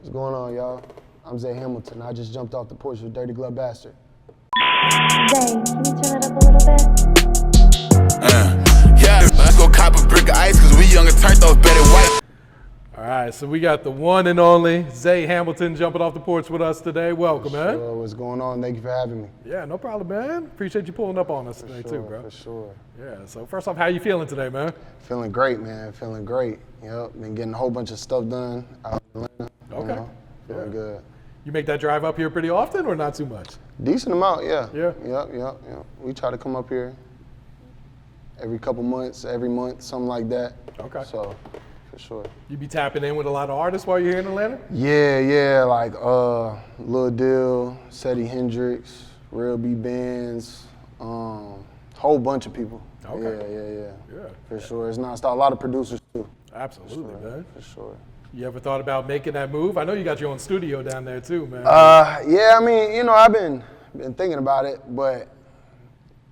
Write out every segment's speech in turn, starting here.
What's going on, y'all? I'm Zai Hamilton. I just jumped off the porch with Dirty Glove Bastard. Zay, can you turn it up a little bit? Yeah, let's go cop a brick of ice, cause we young and turned off better white. All right, so we got the one and only Zai Hamilton jumping off the porch with us today. Welcome, man. Sure, what's going on? Thank you for having me. Yeah, no problem, man. Appreciate you pulling up on us today, too, bro. For sure. Yeah, so first off, how you feeling today, man? Feeling great, man. Feeling great. Yep, been getting a whole bunch of stuff done out in Atlanta. Okay. Feeling good. You make that drive up here pretty often or not too much? Decent amount, yeah. Yeah? Yep. We try to come up here every couple months, every month, something like that. Okay. So, for sure. You be tapping in with a lot of artists while you're here in Atlanta? Yeah, like Lil Dill, Seti Hendrix, Real B Bands, whole bunch of people. Okay. Yeah. For sure. It's nonstop. A lot of producers too. Absolutely, man. For sure. You ever thought about making that move? I know you got your own studio down there too, man. Yeah, I mean, I've been thinking about it, but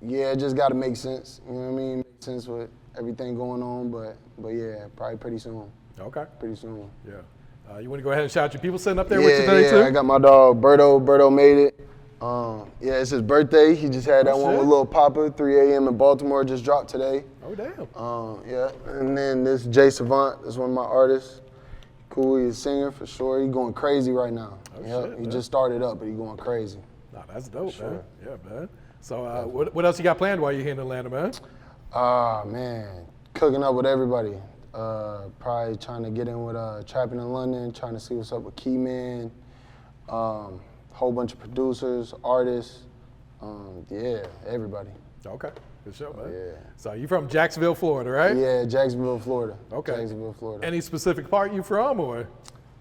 yeah, it just got to make sense. You know what I mean? Make sense with everything going on, but yeah, probably pretty soon. Okay. Pretty soon. Yeah. You want to go ahead and shout your people sitting up there with you today too? Yeah, I got my dog Berto. Berto made it. Yeah, it's his birthday. He just had that one with Lil Papa, 3 a.m. in Baltimore, just dropped today. Oh, damn. Yeah, and then this Jay Savant is one of my artists. Cool, he's a singer for sure. He's going crazy right now. He just started up, but he's going crazy. Nah, that's dope, man. Yeah, man. So what else you got planned while you're here in Atlanta, man? Man, cooking up with everybody. Probably trying to get in with Trapping in London, trying to see what's up with Keyman. Whole bunch of producers, artists. Yeah, everybody. Okay, good show, man. Yeah. So you from Jacksonville, Florida, right? Yeah, Jacksonville, Florida. Okay. Jacksonville, Florida. Any specific part you from, or?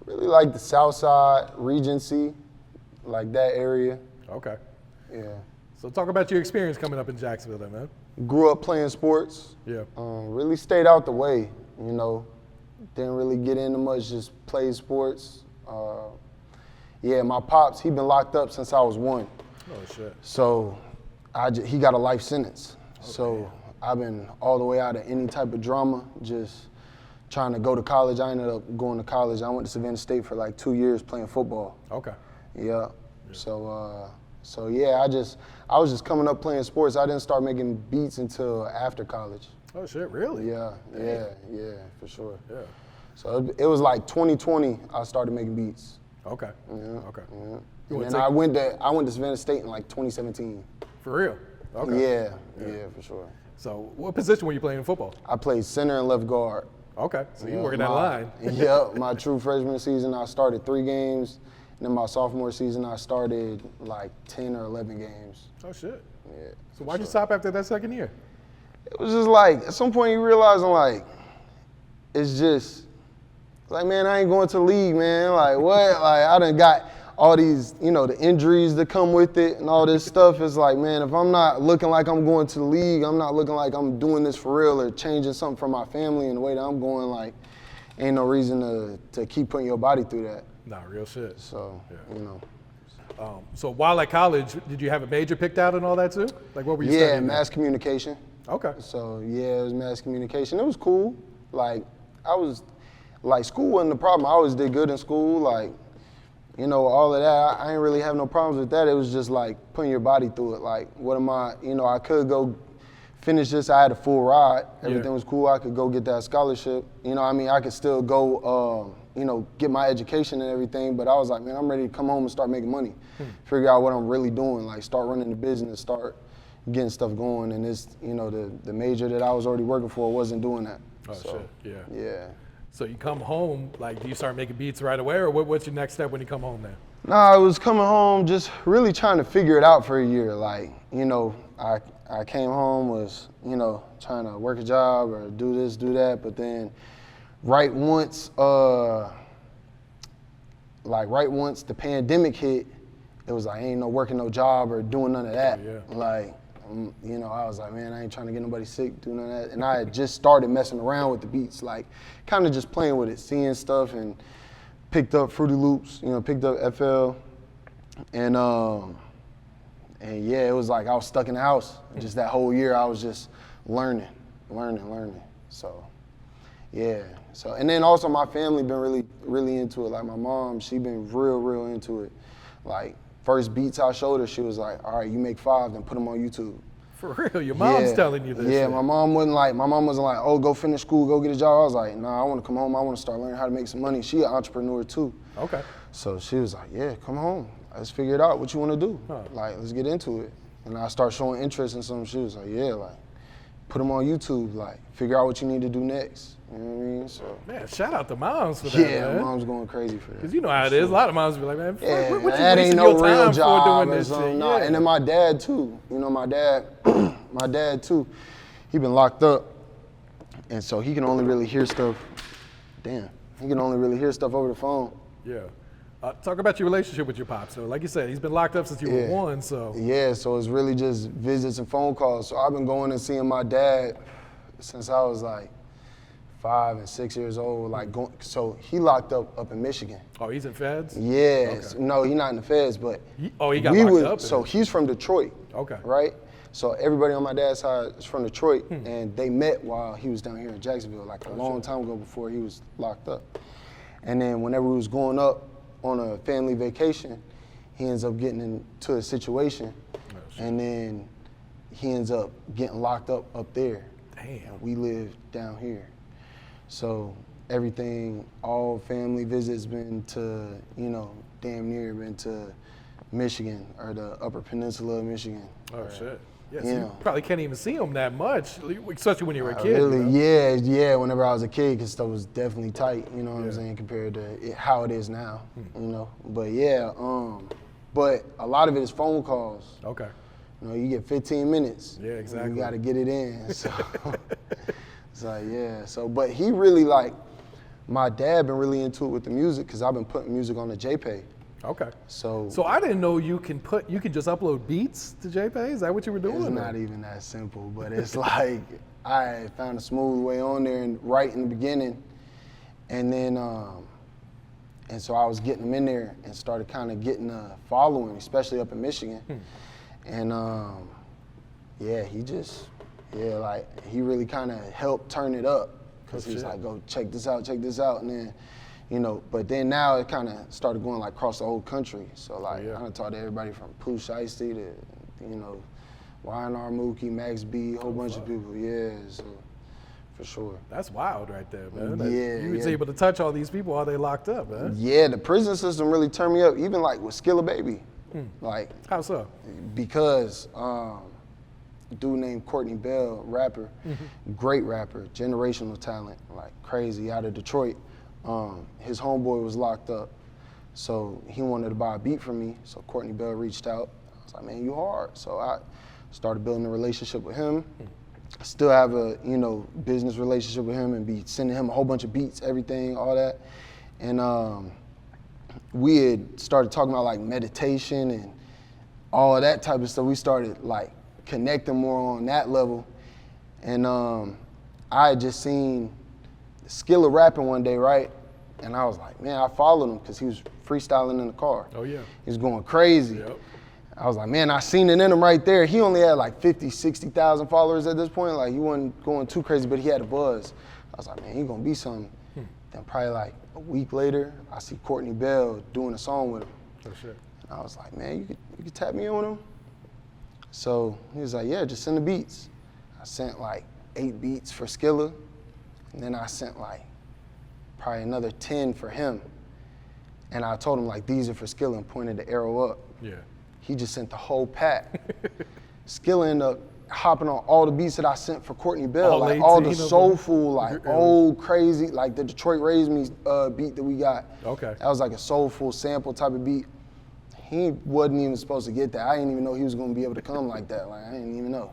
Really like the South Side, Regency, like that area. Okay. Yeah. So talk about your experience coming up in Jacksonville, then, man. Grew up playing sports. Yeah. Really stayed out the way, Didn't really get into much, just played sports. Yeah, my pops, he been locked up since I was 1. Oh, shit. So he got a life sentence. So I've been all the way out of any type of drama, just trying to go to college. I ended up going to college. I went to Savannah State for like 2 years playing football. Okay. Yeah. So yeah, I was just coming up playing sports. I didn't start making beats until after college. Oh, shit, really? Yeah, for sure. Yeah. So it was like 2020 I started making beats. Okay. Yeah. Okay. Yeah. And then I went to Savannah State in like 2017. For real? Okay. Yeah, for sure. So what position were you playing in football? I played center and left guard. Okay, so you working that line. Yep, my true freshman season, I started 3 games. And then my sophomore season, I started like 10 or 11 games. Oh, shit. Yeah. So why'd you stop after that second year? It was just like, at some point you realize, it's just, like, man, I ain't going to the league, man. Like, what? Like, I done got all these, the injuries that come with it and all this stuff. It's like, man, if I'm not looking like I'm going to the league, I'm not looking like I'm doing this for real or changing something for my family in the way that I'm going, like, ain't no reason to keep putting your body through that. Nah, real shit. So, So while at college, did you have a major picked out and all that too? Like what were you studying? Yeah, mass communication. Okay. So yeah, it was mass communication. It was cool. Like school wasn't the problem. I always did good in school. Like, all of that. I ain't really have no problems with that. It was just like putting your body through it. Like, what am I? I could go finish this. I had a full ride. Everything was cool. I could go get that scholarship. I could still go. Get my education and everything, but I was like, man, I'm ready to come home and start making money. Figure out what I'm really doing, like start running the business, start getting stuff going. And this, the major that I was already working for wasn't doing that. Oh, shit, yeah. Yeah. So you come home, like, do you start making beats right away, or what's your next step when you come home then? Nah, I was coming home just really trying to figure it out for a year. Like, I came home, was, trying to work a job or do this, do that, but then right once the pandemic hit, it was like, ain't no working no job or doing none of that. Oh, yeah. Like, I was like, man, I ain't trying to get nobody sick, doing none of that. And I had just started messing around with the beats, like kind of just playing with it, seeing stuff, and picked up Fruity Loops, picked up FL. And yeah, it was like I was stuck in the house. Just that whole year I was just learning. So yeah, So, and then also my family been really into it. Like my mom, she been real into it. Like first beats I showed her, she was like, all right, you make 5, then put them on YouTube. For real, your mom's telling you this Yeah, shit. my mom wasn't like, oh, go finish school, go get a job. I was like, nah, I want to come home. I want to start learning how to make some money. She an entrepreneur too. Okay. So she was like, yeah, come home. Let's figure it out. What you want to do? Huh. Like, let's get into it. And I start showing interest in some. She was like, yeah, like, put them on YouTube. Like, figure out what you need to do next. You know what I mean? So. Man, shout out to moms for that, Yeah, man. mom's going crazy for that. Because you know how it is. A lot of moms be like, man, Yeah, what you that ain't wasting no your real time job for doing or this something. shit? Nah. Yeah. And then my dad too. You know, my dad too. He been locked up, and so he can only really hear stuff. Damn, he can only really hear stuff over the phone. Yeah. Talk about your relationship with your pops. So, like you said, he's been locked up since you were 1. So. Yeah, so it's really just visits and phone calls. So I've been going and seeing my dad since I was like 5 and 6 years old. Like so he locked up in Michigan. Oh, he's in feds? Yes. Okay. No, he's not in the feds, but He got locked up. So he's from Detroit. Okay. Right? So everybody on my dad's side is from Detroit, and they met while he was down here in Jacksonville, like a long time ago before he was locked up. And then whenever we was going up on a family vacation, he ends up getting into a situation, and then he ends up getting locked up there. Damn. We live down here. So everything, all family visits been to, you know, damn near been to Michigan or the Upper Peninsula of Michigan. Oh, shit. Yeah, so Yeah. you probably can't even see him that much, especially when you were a kid. Really, you know? yeah. Whenever I was a kid, because stuff was definitely tight. You know what I'm saying, compared to how it is now. You know, but yeah. But a lot of it is phone calls. Okay. You know, you get 15 minutes. Yeah, exactly. You got to get it in. So it's like, yeah. So, but he really my dad been really into it with the music because I've been putting music on the JPAY. Okay. So I didn't know you could just upload beats to JPAY. Is that what you were doing? it's not even that simple, but it's like I found a smooth way on there and right in the beginning, and then and so I was getting them in there and started kind of getting a following, especially up in Michigan, and he really kind of helped turn it up because he was like, go check this out, and then. You know, but then now it kind of started going like across the whole country. So like, I done talked to everybody from Pooh Shiesty to, you know, YNR Mookie, Max B, a whole bunch of people. Yeah, so for sure. That's wild right there, man. Yeah, You was able to touch all these people while they locked up, man. Yeah, the prison system really turned me up, even like with Skilla Baby. Like, How so? because a dude named Courtney Bell, rapper, great rapper, generational talent, like crazy, out of Detroit. His homeboy was locked up, so he wanted to buy a beat from me. So Courtney Bell reached out. I was like, man, you hard. So I started building a relationship with him. I still have a, you know, business relationship with him and be sending him a whole bunch of beats, everything, all that. And we had started talking about like meditation and all of that type of stuff. We started like connecting more on that level. And I had just seen Skilla rapping one day, right? And I was like, man, I followed him because he was freestyling in the car. Oh, yeah. He was going crazy. Yep. I was like, man, I seen it in him right there. He only had like 50, 60,000 followers at this point. Like, he wasn't going too crazy, but he had a buzz. I was like, man, he gonna be something. Then probably like a week later, I see Courtney Bell doing a song with him. Oh, shit. And I was like, man, you could tap me on him? So he was like, yeah, just send the beats. I sent like 8 beats for Skilla. And then I sent like probably another 10 for him. And I told him like, these are for Skilla and pointed the arrow up. Yeah. He just sent the whole pack. Skilla ended up hopping on all the beats that I sent for Courtney Bell, All like all 18 the of them? soulful, like old crazy, like the Detroit Raised Me beat that we got. Okay. That was like a soulful sample type of beat. He wasn't even supposed to get that. I didn't even know he was gonna be able to come like that. Like, I didn't even know.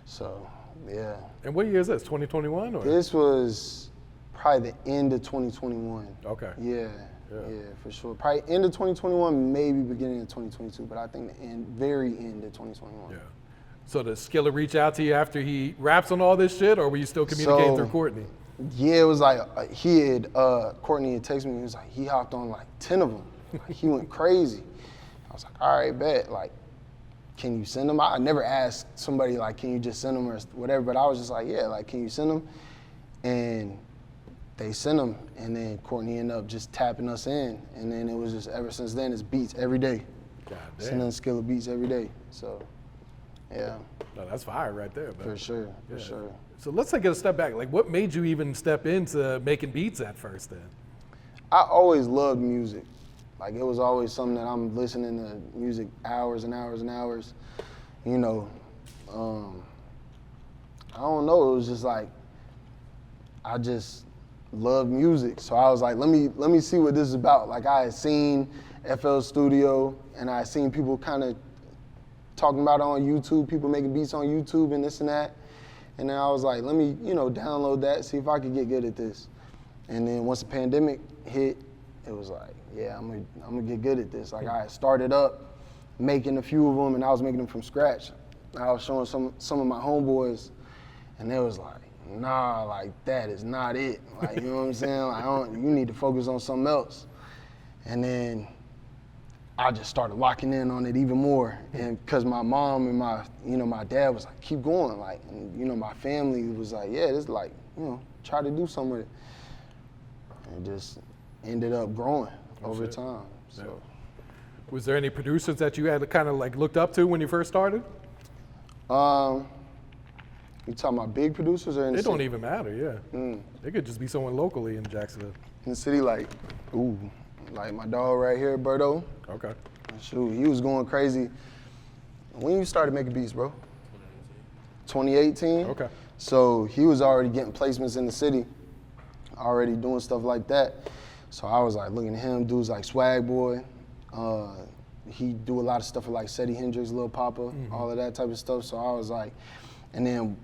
So, yeah. And what year is this? 2021 or? This was probably the end of 2021. Okay. Yeah, for sure. Probably end of 2021, maybe beginning of 2022, but I think the very end of 2021. Yeah. So does Skilla reach out to you after he raps on all this shit, or were you still communicating through Courtney? Yeah, it was like Courtney had texted me, he was like, he hopped on like 10 of them. Like, he went crazy. I was like, all right, bet. Like, can you send them? I never asked somebody like, can you just send them or whatever, but I was just like, yeah, like, can you send them? And they sent them, and then Courtney ended up just tapping us in, and then it was just ever since then it's beats every day. God Sending damn. Skilla beats every day. So, yeah, No, that's fire right there, man. for sure, for Yeah. sure. So let's take a step back. Like, what made you even step into making beats at first then? I always loved music. Like, it was always something that I'm listening to music hours and hours and hours. You know, I don't know. It was just like I just loved music. So I was like, let me see what this is about. Like, I had seen FL Studio, and I had seen people kind of talking about it on YouTube, people making beats on YouTube and this and that. And then I was like, let me, download that, see if I could get good at this. And then once the pandemic hit, it was like, yeah, I'm gonna get good at this. Like, I had started up making a few of them, and I was making them from scratch. I was showing some of my homeboys, and they was like, nah, like, that is not it. Like, you know what I'm saying? Like, you need to focus on something else. And then I just started locking in on it even more. And because my mom and my dad was like, keep going. Like, and, my family was like, yeah, this like, try to do something with it. And it just ended up growing over time. So. Was there any producers that you had kind of like looked up to when you first started? You talking about big producers or in the It city? don't even matter, yeah. It could just be someone locally in Jacksonville. In the city, like my dog right here, Berto. Okay. Shoot, he was going crazy. When you started making beats, bro? 2018? Okay. So he was already getting placements in the city, already doing stuff like that. So I was like looking at him, dudes like Swag Boy. He do a lot of stuff with like Seti Hendrix, Lil Papa, all of that type of stuff. So I was like, and then,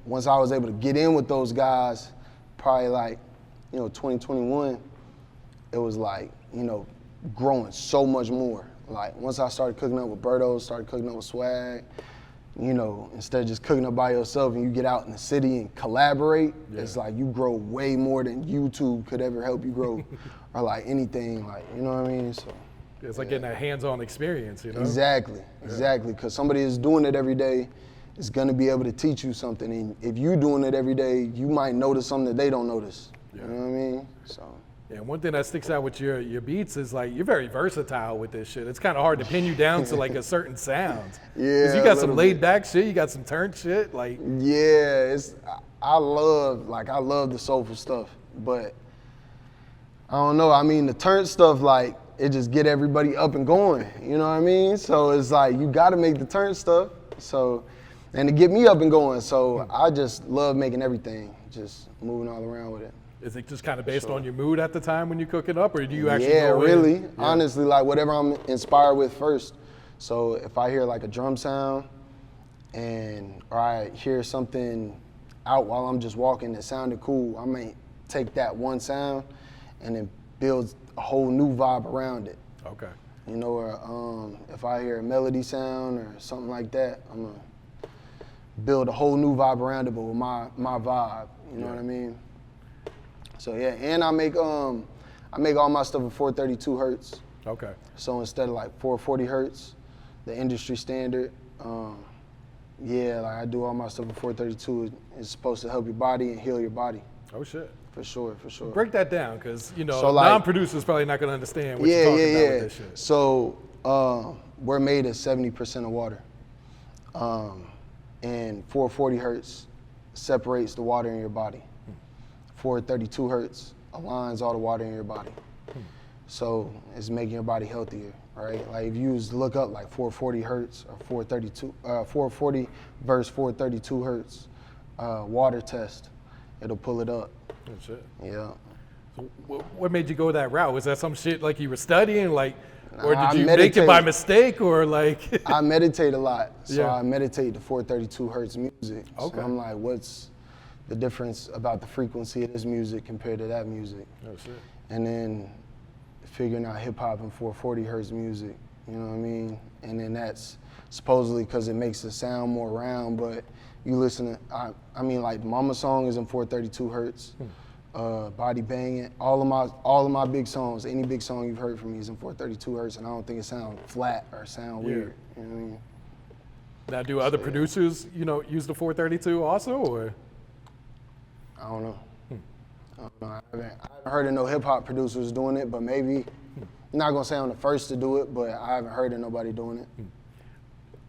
once I was able to get in with those guys, probably like, 2021, it was like, growing so much more. Like, once I started cooking up with Berto, started cooking up with Swag, instead of just cooking up by yourself and you get out in the city and collaborate, it's like you grow way more than YouTube could ever help you grow or like anything, like, you know what I mean? So It's like getting that hands-on experience, Exactly, because somebody is doing it every day is gonna be able to teach you something. And if you're doing it every day, you might notice something that they don't notice. You know what I mean? So. Yeah, one thing that sticks out with your beats is like you're very versatile with this shit. It's kind of hard to pin you down to like a certain sound. Yeah, Because you a got some little laid back shit, you got some turn shit, like. Yeah, I love the soulful stuff, but I don't know. I mean, the turn stuff, like, it just get everybody up and going. You know what I mean? So it's like you got to make the turn stuff. So, and to get me up and going. So I just love making everything, just moving all around with it. Is it just kind of based on your mood at the time when you cook it up, or do you actually Yeah, go in? really. Yeah. Honestly, like whatever I'm inspired with first. So if I hear like a drum sound or I hear something out while I'm just walking that sounded cool, I may take that one sound and then build a whole new vibe around it. Okay. Or if I hear a melody sound or something like that, I'm gonna build a whole new vibe around it, but with my vibe. You know what I mean? So yeah, and I make all my stuff at 432 hertz. Okay. So instead of like 440 hertz, the industry standard, like I do all my stuff at 432. It's supposed to help your body and heal your body. Oh shit. For sure. Break that down, because So, like, non-producers probably not gonna understand what you're talking about with this shit. So we're made of 70% of water, and 440 hertz separates the water in your body. 432 hertz aligns all the water in your body. So it's making your body healthier, right? Like if you look up like 440 hertz or 440 versus 432 hertz water test, it'll pull it up. Oh, shit. Yeah. So what made you go that route? Was that some shit like you were studying, like, or Nah, did you I make it by meditate. mistake, or like? I meditate a lot, so Yeah. I meditate to 432 hertz music. Okay. So I'm like, what's the difference about the frequency of this music compared to that music? Oh shit. And then figuring out hip hop and 440 hertz music, you know what I mean? And then that's supposedly because it makes the sound more round, but you listen to, I mean, like Mama Song is in 432 hertz. Body Banging, all of my big songs, any big song you've heard from me is in 432 hertz, and I don't think it sounds flat or sound weird. You know what I mean? Now, do other producers, use the 432 also, or? I don't know. I haven't heard of no hip hop producers doing it, but maybe. I'm not gonna say I'm the first to do it, but I haven't heard of nobody doing it.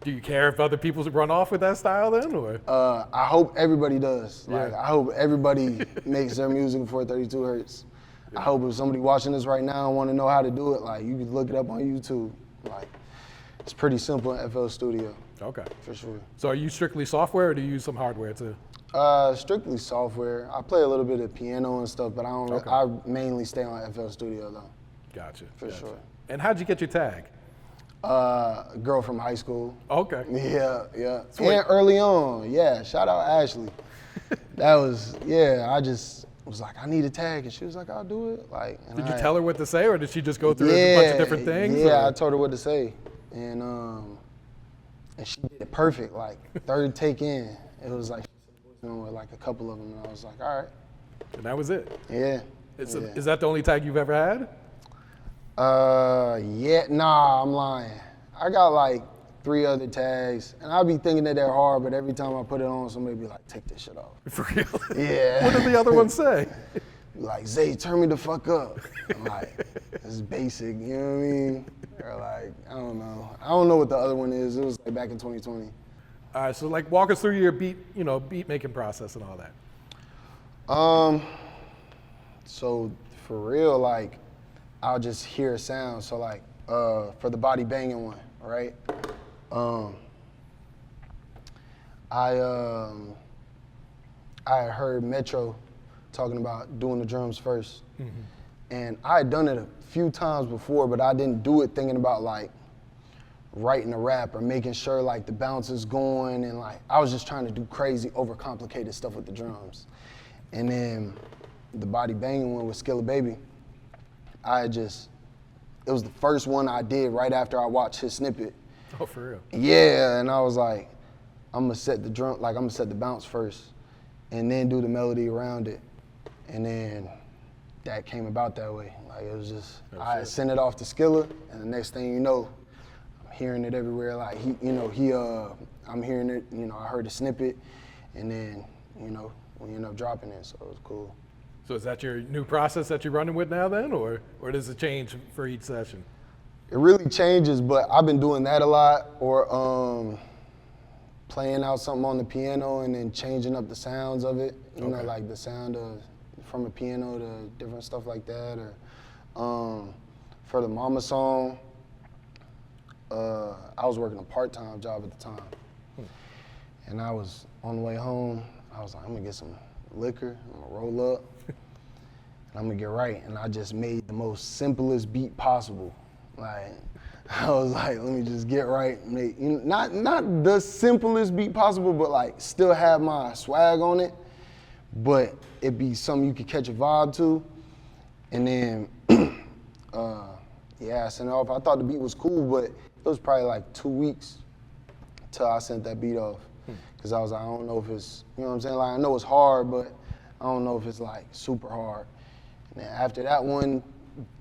Do you care if other people run off with that style then, or? I hope everybody does. Like, I hope everybody makes their music before 32 hertz. I hope if somebody watching this right now and want to know how to do it, like, you can look it up on YouTube. Like, it's pretty simple in FL Studio. Okay. For sure. So are you strictly software, or do you use some hardware too? Strictly software. I play a little bit of piano and stuff, but I don't. Okay. I mainly stay on FL Studio though. Gotcha. For sure. And how'd you get your tag? A girl from high school. Okay. Yeah. Sweet. And early on, yeah. Shout out Ashley. That was, I just was like, I need a tag, and she was like, I'll do it. Like, and Did you tell her what to say, or did she just go through a bunch of different things? Yeah, or? I told her what to say, and she did it perfect. Like, third take in, it was like, with like a couple of them, and I was like, all right. And that was it. Yeah. Is that the only tag you've ever had? Nah, I'm lying. I got like 3 other tags, and I be thinking that they're hard, but every time I put it on, somebody be like, take this shit off. For real? Yeah. What did the other one say? Like, Zai, turn me the fuck up. I'm like, this is basic, you know what I mean? Or like, I don't know. I don't know what the other one is. It was like back in 2020. All right, so like walk us through your beat making process and all that. So for real, like, I'll just hear a sound. So like, for the body banging one, right? I heard Metro talking about doing the drums first. And I had done it a few times before, but I didn't do it thinking about like writing a rap or making sure like the bounce is going, and like, I was just trying to do crazy, overcomplicated stuff with the drums. And then the body banging one with Skilla Baby, it was the first one I did right after I watched his snippet. Oh, for real? Yeah, and I was like, I'm gonna set the bounce first, and then do the melody around it. And then that came about that way. Like, it was just, I sent it off to Skilla, and the next thing you know, I'm hearing it everywhere. Like, I'm hearing it, I heard the snippet, and then, we ended up dropping it, so it was cool. So is that your new process that you're running with now then, or does it change for each session? It really changes, but I've been doing that a lot, or playing out something on the piano and then changing up the sounds of it. You know, like the sound from a piano to different stuff like that. Or for the Mama song, I was working a part-time job at the time. And I was on the way home, I was like, I'm gonna get some liquor, I'm gonna roll up, and I'm gonna get right. And I just made the most simplest beat possible. Like, I was like, let me just get right, not the simplest beat possible, but like still have my swag on it, but it be something you could catch a vibe to. And then, I sent it off. I thought the beat was cool, but it was probably like 2 weeks till I sent that beat off. Cause I was like, I don't know if it's, you know what I'm saying? Like, I know it's hard, but I don't know if it's like super hard. And then after that one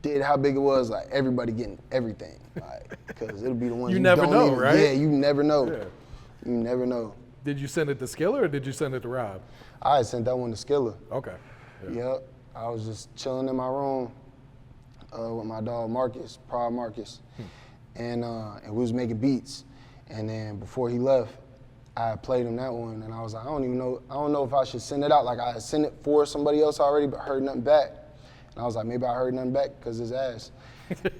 did how big it was, like everybody getting everything. Like, cause it'll be the ones You never don't know, even, right? Yeah, you never know. Yeah. You never know. Did you send it to Skilla, or did you send it to Rob? I had sent that one to Skilla. Okay. Yep. I was just chilling in my room with my dog Marcus, Prod Marcus, and we was making beats. And then before he left, I played him that one, and I was like, I don't know if I should send it out. Like, I had sent it for somebody else already, but heard nothing back. And I was like, maybe I heard nothing back because his ass.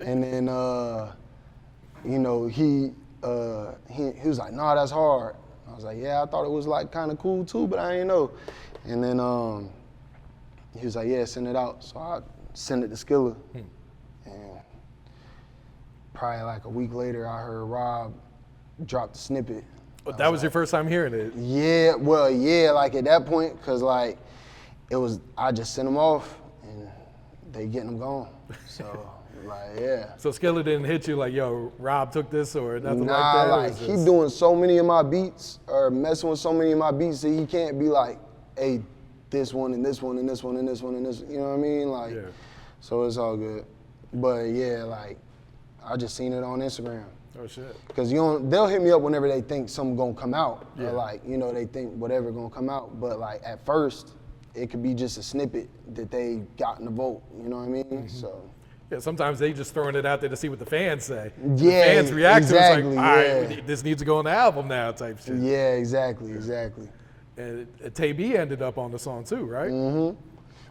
And then, he was like, nah, that's hard. I was like, yeah, I thought it was like kind of cool too, but I didn't know. And then he was like, yeah, send it out. So I sent it to Skilla. And probably like a week later, I heard Rob drop the snippet. But that was your first time hearing it? Yeah, like at that point, cause like I just sent them off and they getting them gone. So like, yeah. So Skilla didn't hit you like, yo, Rob took this or nothing like Nah, that? like he doing so many of my beats or messing with so many of my beats that he can't be like, hey, this one and this one and this one and this one and this, you know what I mean? Like, so it's all good. But yeah, like, I just seen it on Instagram. Oh shit. Cause they'll hit me up whenever they think something gonna come out. Or like, they think whatever gonna come out. But like at first, it could be just a snippet that they got in the vote. You know what I mean? Mm-hmm. So. Yeah, sometimes they just throwing it out there to see what the fans say. Yeah, the fans react exactly, to it, it's like, all right, this needs to go on the album now type shit. Yeah, exactly. And Tay B ended up on the song too, right? Mm-hmm.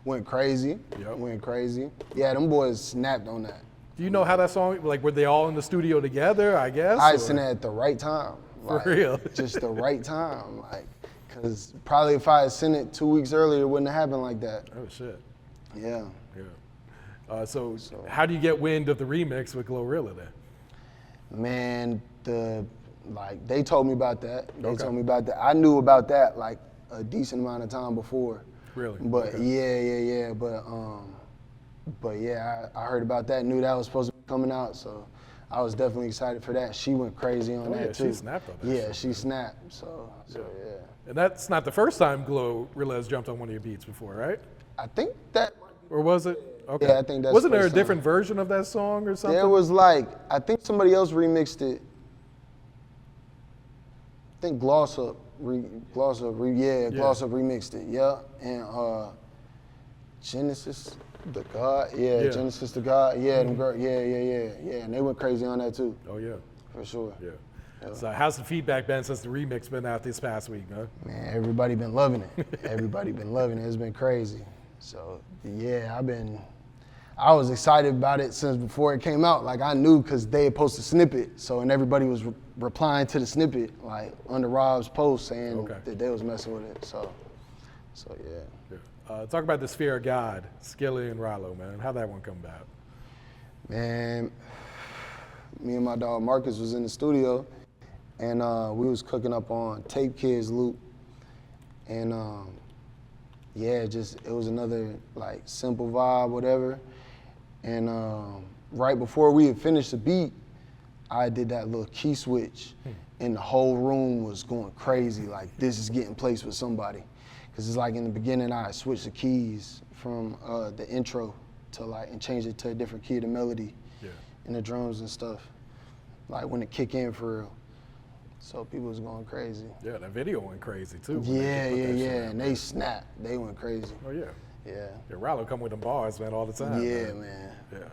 Went crazy. Yep. Went crazy. Yeah, them boys snapped on that. Do you know how that song, like, were they all in the studio together, I guess? I seen it at the right time. For real? Just the right time. Like, because probably if I had seen it 2 weeks earlier, it wouldn't have happened like that. Oh, shit. Yeah. So how do you get wind of the remix with Glorilla then? Man, they told me about that. I knew about that like a decent amount of time before. Really? But yeah. But yeah, I heard about that, knew that was supposed to be coming out, so I was definitely excited for that. She went crazy on that too. She snapped on that. Yeah, she snapped. So yeah. And that's not the first time Glorilla has jumped on one of your beats before, right? I think that. Or was it? Okay. Yeah, I think that's. Wasn't the there a first different time. version of that song or something? There was like, I think somebody else remixed it. I think Gloss Up remixed it. Yeah, and Genesis the God. Yeah, Genesis the God. Yeah, them girl. Yeah, and they went crazy on that too. Oh yeah. For sure. Yeah. So how's the feedback been since the remix been out this past week, man? Man, everybody been loving it. It's been crazy. So yeah, I was excited about it since before it came out. Like I knew because they had posted a snippet. So and everybody was replying to the snippet like under Rob's post saying that they was messing with it. So yeah. Talk about the Sphere of God, Skilla and Rylo, man. How'd that one come about? Man, me and my dog Marcus was in the studio and we was cooking up on Tape Kids loop. And it was another like simple vibe, whatever. And right before we had finished the beat, I did that little key switch and the whole room was going crazy. Like this is getting placed with somebody. Cause it's like in the beginning, I switched the keys from the intro to like, and changed it to a different key of the melody and the drums and stuff. Like when it kick in for real. So people was going crazy. Yeah, that video went crazy too. Yeah, and they snapped. They went crazy. Oh yeah. Yeah. Rylo come with them bars, man, all the time. Yeah, man. Yeah.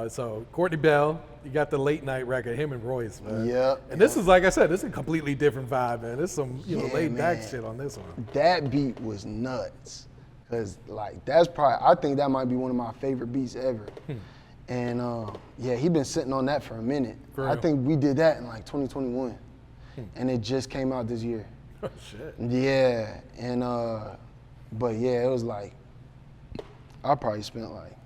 So Courtney Bell, you got the late night record, him and Royce, man. Yep. And this is, like I said, this is a completely different vibe, man. There's some, laid back shit on this one. That beat was nuts. Cause like, that's probably, I think that might be one of my favorite beats ever. And he been sitting on that for a minute. I think we did that in like 2021. And it just came out this year. Oh shit. Yeah, and but yeah, it was like, I probably spent like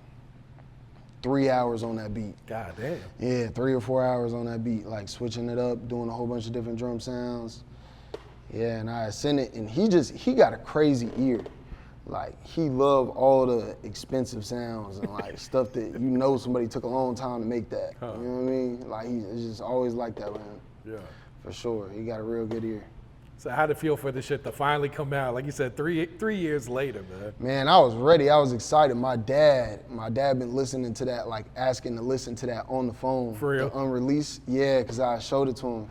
3 hours on that beat. God damn. Yeah, 3 or 4 hours on that beat, like switching it up, doing a whole bunch of different drum sounds. Yeah, and I sent it, and he got a crazy ear. Like, he loved all the expensive sounds and like stuff that somebody took a long time to make that. You know what I mean? Like, it's just always like that with him. Yeah. For sure, he got a real good ear. So how'd it feel for this shit to finally come out? Like you said, three years later, man. Man, I was ready. I was excited. My dad been listening to that, like asking to listen to that on the phone. For real? The unreleased. Yeah, because I showed it to him.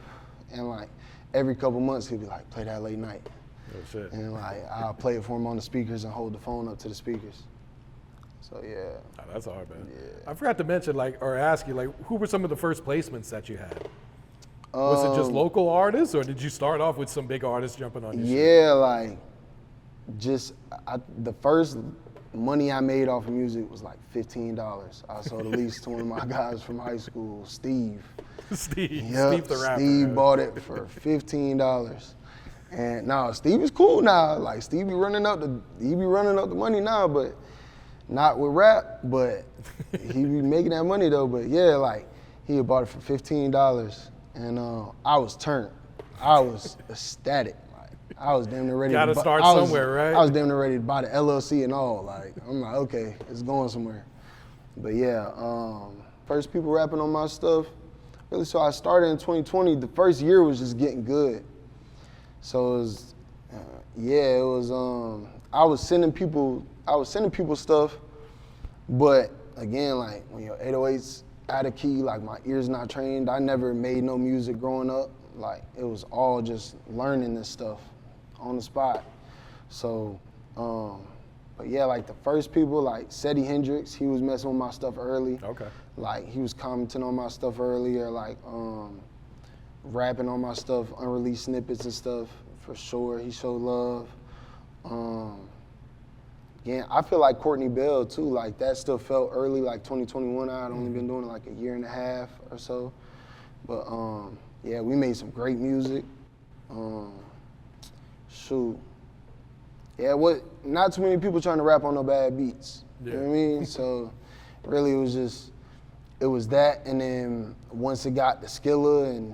And like every couple months, he'd be like, play that late night. Oh shit. And like I'll play it for him on the speakers and hold the phone up to the speakers. So yeah. Oh, that's hard, man. Yeah. I forgot to mention, or ask you, who were some of the first placements that you had? Was it just local artists, or did you start off with some big artists jumping on your shit? Yeah, like, the first money I made off of music was like $15. I sold a lease to one of my guys from high school, Steve. Steve the rapper. Steve bought it for $15. And now Steve is cool now. Like Steve be running up the money now, but not with rap, but he be making that money though. But yeah, like he had bought it for $15. And I was turned. I was ecstatic. Like I was damn near ready. Gotta start somewhere, right? I was damn near ready to buy the LLC and all. Like I'm like, okay, it's going somewhere. But yeah, first people rapping on my stuff. Really, so I started in 2020. The first year was just getting good. So it was, I was sending people stuff, but again, like when your 808's out of key, like my ear's not trained. I never made no music growing up. Like it was all just learning this stuff on the spot. So But yeah, like the first people, like Seti Hendrix, he was messing with my stuff early. Okay. Like he was commenting on my stuff early, or like rapping on my stuff, unreleased snippets and stuff, for sure. He showed love. Yeah, I feel like Courtney Bell too, like that still felt early, like 2021. I had only been doing it like a year and a half or so. But yeah, we made some great music. Shoot. Yeah, not too many people trying to rap on no bad beats. Yeah. You know what I mean? So really it was that, and then once it got the Skilla and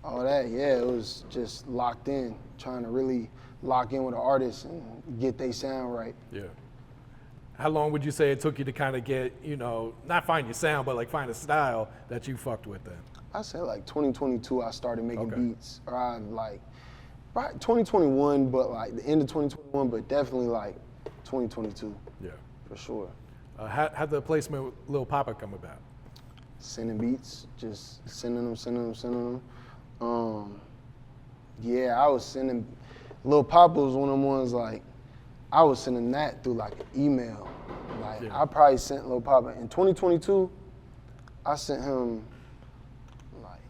all that, yeah, it was just locked in, trying to really lock in with the artist and get they sound right. Yeah. How long would you say it took you to kind of get, you know, not find your sound, but like find a style that you fucked with then? I say like 2022 I started making Okay. beats, or I like, right, 2021, but like the end of 2021, but definitely like 2022, Yeah. for sure. How'd the placement with Lil Papa come about? Sending beats, just sending them. Yeah, I was sending, Lil Papa was one of them ones like, I was sending that through like an email. Like Yeah. I probably sent Lil Papa, in 2022, I sent him like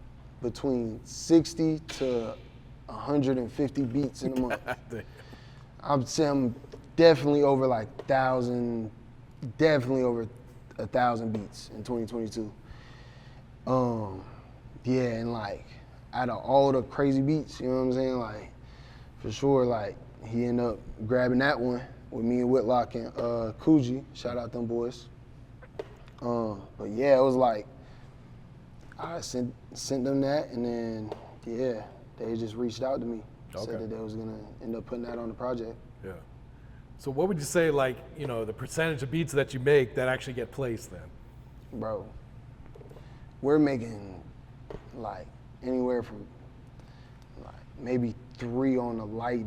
between 60 to 150 beats in a month. I'm saying definitely over like 1,000, definitely over 1,000 beats in 2022. Yeah, and like out of all the crazy beats, you know what I'm saying? Like for sure, like he ended up grabbing that one with me and Whitlock and Coogee. Shout out them boys. But yeah, it was like I sent them that, and then yeah, they just reached out to me, Okay. said that they was gonna end up putting that on the project. Yeah. So what would you say, like, you know, the percentage of beats that you make that actually get placed then? Bro, we're making like anywhere from like maybe 3 on a light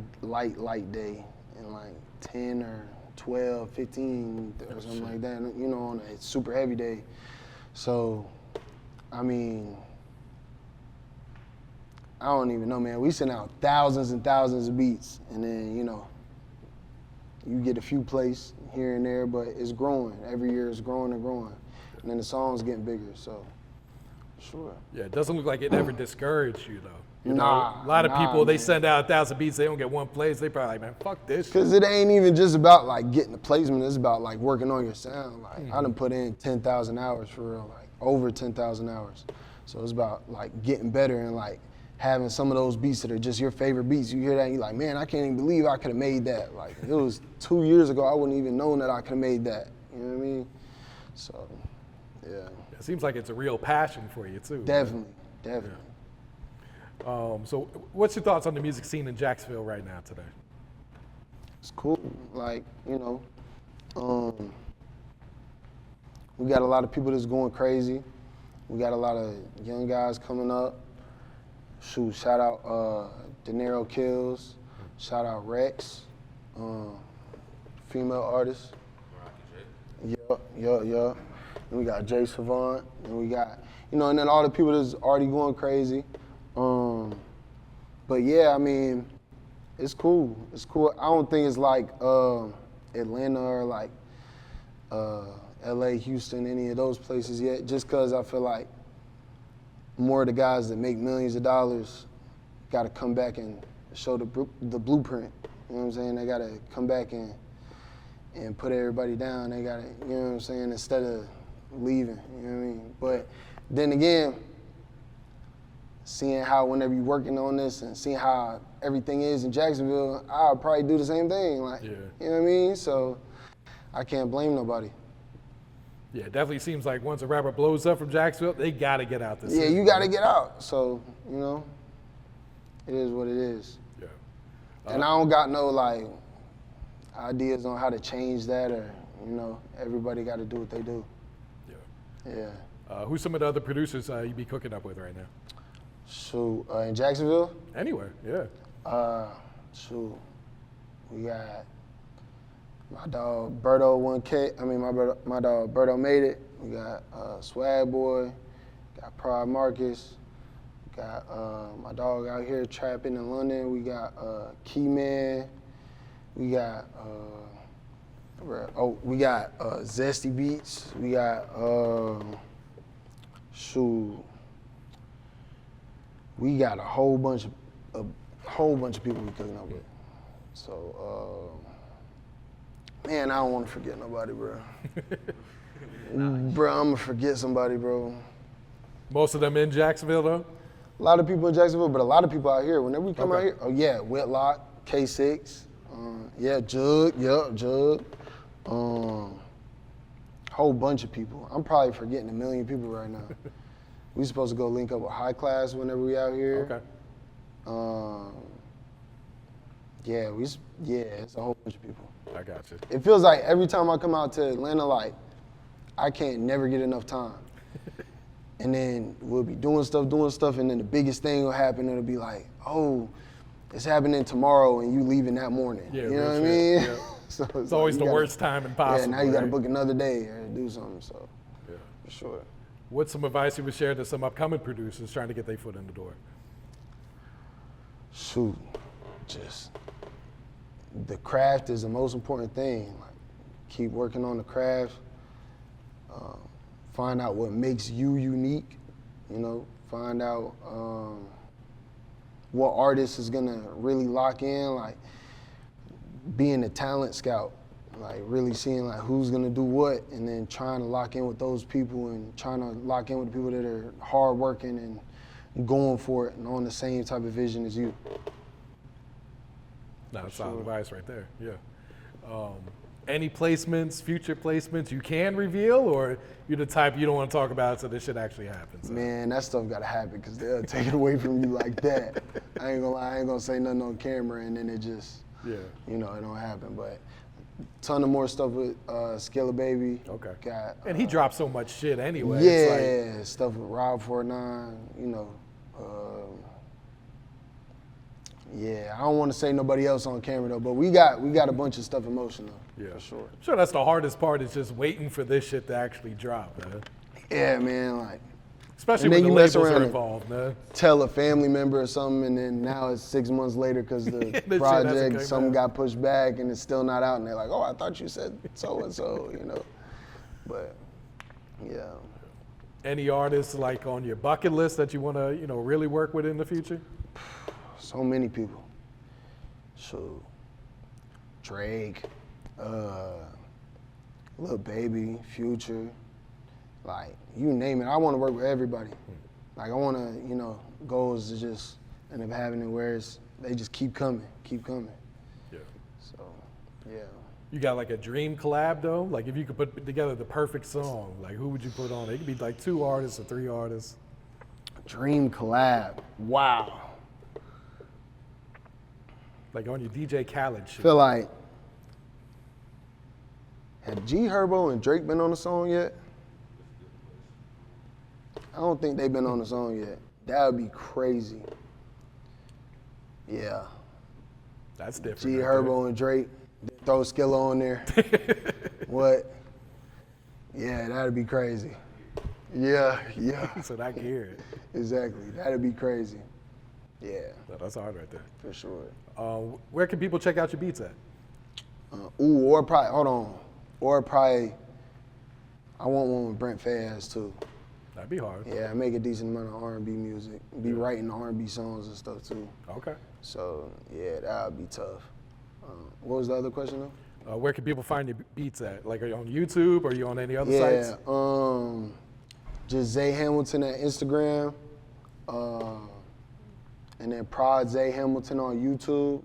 day, and like 10 or 12, 15 or something like that, you know, on a super heavy day. So, I mean, I don't even know, man. We send out thousands and thousands of beats, and then, you know, you get a few placed here and there, but it's growing. Every year it's growing and growing. And then the song's getting bigger, so, sure. Yeah, it doesn't look like it ever discouraged you though. You know, Nah, a lot of nah, people, they man. send out 1,000 beats, they don't get one place, they probably like, man, fuck this shit. Cause it ain't even just about like getting the placement, it's about like working on your sound. Like I done put in 10,000 hours for real, like over 10,000 hours. So it's about like getting better and like having some of those beats that are just your favorite beats. You hear that and you're like, man, I can't even believe I could have made that. Like it was 2 years ago, I wouldn't even known that I could have made that. You know what I mean? So, yeah. It seems like it's a real passion for you too. Definitely. So what's your thoughts on the music scene in Jacksonville right now today? It's cool. Like, you know, we got a lot of people that's going crazy. We got a lot of young guys coming up. Shoot, shout out De Niro Kills. Shout out Rex, female artist. Yeah. And we got Jay Savant, and we got, you know, and then all the people that's already going crazy. But yeah, I mean, it's cool. It's cool. I don't think it's like Atlanta or like LA, Houston, any of those places yet, just because I feel like more of the guys that make millions of dollars got to come back and show the blueprint. You know what I'm saying? They got to come back and put everybody down. They got to, you know what I'm saying, instead of leaving, you know what I mean? But then again, seeing how whenever you're working on this and seeing how everything is in Jacksonville, I'll probably do the same thing. Like, Yeah. you know what I mean? So I can't blame nobody. Yeah, it definitely seems like once a rapper blows up from Jacksonville, they gotta get out this Yeah, city, you got to right? get out. So, you know, it is what it is. Yeah. And I don't got no like ideas on how to change that, or, you know, everybody got to do what they do. Yeah. Yeah. Who's some of the other producers you be cooking up with right now? Shoot, in Jacksonville, Anywhere, yeah. shoot, we got my dog Berto 1K. I mean, my dog Berto Made It. We got Swag Boy, got Pride Marcus, got my dog out here trapping in London. We got Keyman. We got we got Zesty Beats. We got we got a whole bunch of people we cooking up with. So man, I don't want to forget nobody, bro. Bro, I'm gonna forget somebody, bro. Most of them in Jacksonville, though? A lot of people in Jacksonville, but a lot of people out here. Whenever we come out here, oh yeah, Whitlock, K6, yeah, Jug. Whole bunch of people. I'm probably forgetting 1 million people right now. We supposed to go link up with High Class whenever we out here. Okay. It's a whole bunch of people. I got you. It feels like every time I come out to Atlanta, like, I can't never get enough time. And then we'll be doing stuff, and then the biggest thing will happen. It'll be like, oh, it's happening tomorrow, and you leaving that morning. Yeah, you know what I shit. mean? Yeah. So It's always the worst time possible. Yeah, now you got to right? book another day or do something. So, Yeah. for sure. What's some advice you would share to some upcoming producers trying to get their foot in the door? Shoot, just the craft is the most important thing. Like, keep working on the craft. Find out what makes you unique. You know, find out what artist is gonna really lock in. Like, being a talent scout, like really seeing like who's gonna do what, and then trying to lock in with those people and trying to lock in with the people that are hard working and going for it and on the same type of vision as you. That's solid advice right there. Yeah. Any placements, future placements you can reveal, or you're the type you don't want to talk about until this shit actually happens? Man, that stuff gotta happen because they'll take it away from you like that. I ain't gonna lie, I ain't gonna say nothing on camera and then it just, you know, it don't happen. But ton of more stuff with Skilla Baby. Okay. Got, And he dropped so much shit anyway. yeah, It's like, stuff with Rob49, you know. Yeah, I don't want to say nobody else on camera though, but we got a bunch of stuff in motion though, for sure. I'm sure that's the hardest part is just waiting for this shit to actually drop, man. Yeah, man, like. Especially And when then the you mess labels around are and involved, man. Tell a family member or something, and then now it's 6 months later because the shit hasn't project, come something out. got pushed back and it's still not out, and they're like, oh, I thought you said so-and-so, you know. But, yeah. Any artists like on your bucket list that you want to, you know, really work with in the future? So many people. So, Drake, Lil Baby, Future, like, you name it. I want to work with everybody. Like, I want to, you know, goals to just end up having it where they just keep coming. Yeah. So, yeah. You got like a dream collab though? Like if you could put together the perfect song, like who would you put on it? It could be like 2 artists or 3 artists. Dream collab. Wow. Like on your DJ Khaled shit. Feel like, have G Herbo and Drake been on the song yet? I don't think they've been on the song yet. That would be crazy. Yeah. That's different. G right Herbo and Drake, throw Skilla on there. What? Yeah, that'd be crazy. Yeah. there. So I can hear it. Exactly. That'd be crazy. Yeah, No, that's hard right there. for sure. Where can people check out your beats at? Or probably, I want one with Brent Fayez too. That'd be hard. Yeah, I make a decent amount of R&B music. Be writing R&B songs and stuff too. Okay. So yeah, that would be tough. What was the other question though? Where can people find your beats at? Like are you on YouTube or are you on any other sites? Yeah, just Zai Hamilton at Instagram, and then Prod Zai Hamilton on YouTube.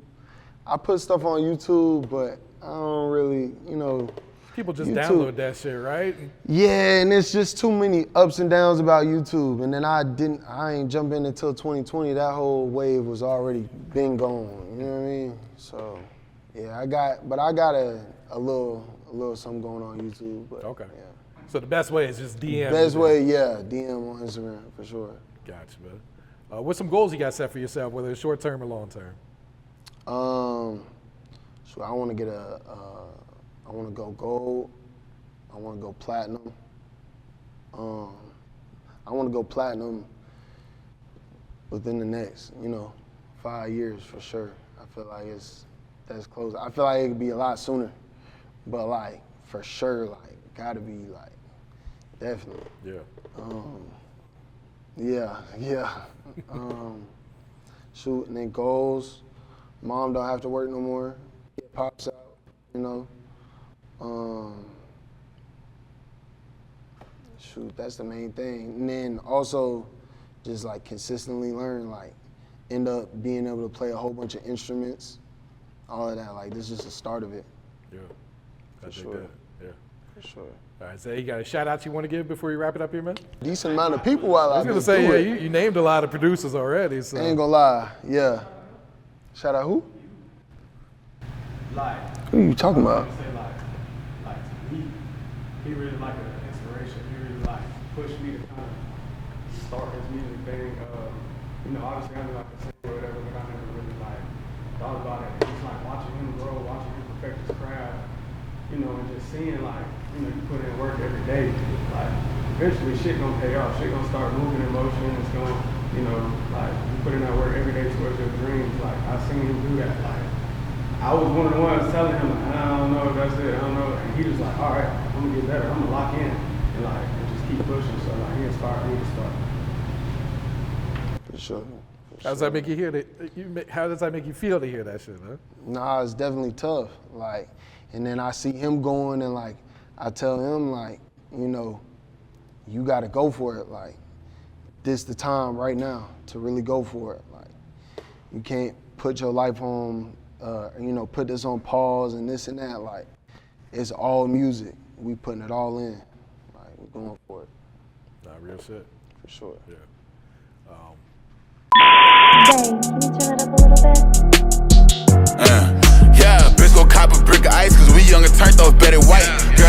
I put stuff on YouTube, but I don't really, you know. People just YouTube. download that shit, right? Yeah, and it's just too many ups and downs about YouTube. And then I ain't jump in until 2020. That whole wave was already been gone. You know what I mean? So, yeah, I got a little something going on YouTube. But, Okay. Yeah. So the best way is just DM. Best way, yeah, DM on Instagram for sure. Gotcha, man. What's some goals you got set for yourself, whether it's short term or long term? So I want to get I want to go gold. I want to go platinum. I want to go platinum within the next, 5 years for sure. I feel like that's close. I feel like it could be a lot sooner, but like for sure, like gotta be like definitely. Yeah. Yeah. Shoot, and then goals. Mom don't have to work no more. Get pops out, you know. Shoot, that's the main thing. And then also just like consistently learn, like end up being able to play a whole bunch of instruments, all of that. Like this is the start of it. Yeah. For sure. Yeah. For sure. All right, so you got a shout out you want to give before you wrap it up here, man? Decent amount of people while I was gonna say, yeah, you named a lot of producers already. So. I ain't gonna lie, yeah. Shout out who? Like, Who you talking about? I say like he really like an inspiration. He really like pushed me to kind of start his music thing. You know, obviously I'm like a singer or whatever, but I never really like thought about it. It's like watching him grow, watching him perfect his craft, you know, and just seeing like, you know, you put in work every day. Like eventually shit gonna pay off. Shit gonna start moving in motion. It's gonna, you know, like you put in that work every day towards your dreams. Like I seen him do that. Like I was one of the ones telling him, like, I don't know if that's it, I don't know. And he was like, all right, I'm gonna get better, I'm gonna lock in and like and just keep pushing. So like he inspired me to start. For sure. How does that make you hear that? How does that make you feel to hear that shit, huh? Nah, it's definitely tough. Like, and then I see him going and like, I tell him like, you know, you gotta go for it. Like, this the time right now to really go for it. Like, you can't put your life on, you know, put this on pause and this and that. Like, it's all music. We putting it all in. Like, we're going for it. Nah, real shit. For sure. Yeah. Zay, can you turn it up a little bit? Yeah, bitch go cop a brick of ice, cause we young and turned off, bet it white. Girl,